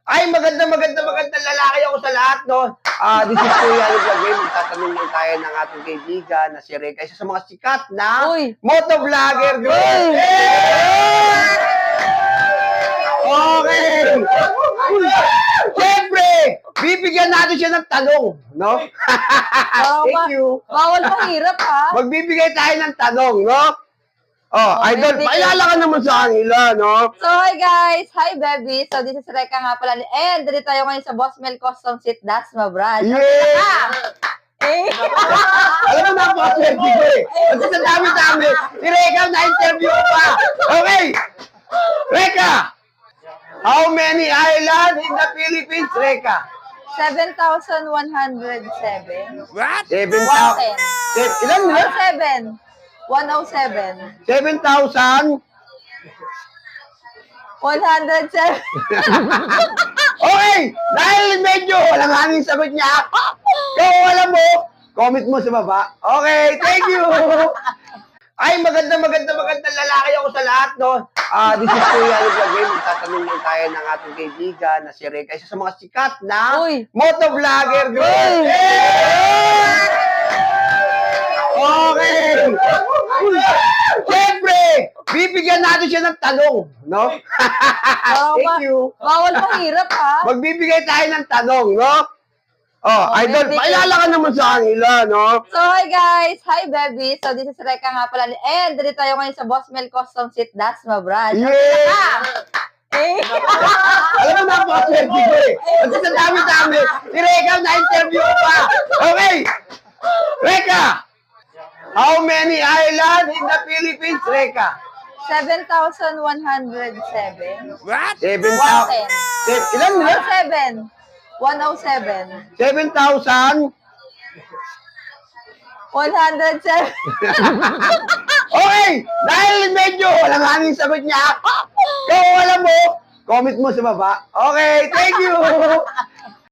Ay, magandang lalaki ako sa lahat, no? This is Kuya Lagay. Magtatanong lang tayo ng ating kaibigan na si Reka. Isa sa mga sikat na motovlogger. Okay! Siyempre, bibigyan natin siya ng tanong, no? Thank you. Bawal mahirap, ha? Magbibigay tayo ng tanong, no? Oh, idol, pailala ka naman sa kanila, no? So, hi guys! Hi, baby! So, this is Reka nga pala. And, dito tayo ngayon sa Boss Mel Custom Seat Dasma Branch. Yeah! Eh! Alam mo, napaka-swerte ko eh. Kasi sa dami-dami, si Reka na-interview ko pa. Okay! Reka! How many islands in the Philippines, Reka? 7,107. What? 7,000. Ilan na? 107. 7,000? 107. Okay! Dahil medyo walang hangin sagot niya. Kung alam mo, comment mo sa baba. Okay, thank you! Ay, magandang lalaki ako sa lahat, no? This is Kuya Lagay. Magtatanong lang tayo ng ating kaibigan na si Reka. Isa sa mga sikat na motovlogger. Okay! Siyempre, bibigyan natin siya ng tanong, no? Thank you. Bawal mahirap, ha? Magbibigay tayo ng tanong, no? Oh, idol, pailala ka naman sa kanila, no? So, hi guys! Hi, baby! So, this is Reka nga pala. And, dito tayo ngayon sa Boss Mel Custom Seat Dasma Branch. Yeah! Eh! Alam mo, napaka-swerte ko eh. Kasi sa dami-dami, si Reka na-interview ko pa. Okay! Reka! How many islands in the Philippines, Reka? 7,107. What? 7,000. Ilan na? 107. 7,000? 107. Okay! Dahil medyo walang hangin sagot niya. Kung alam mo, comment mo sa baba. Okay, thank you!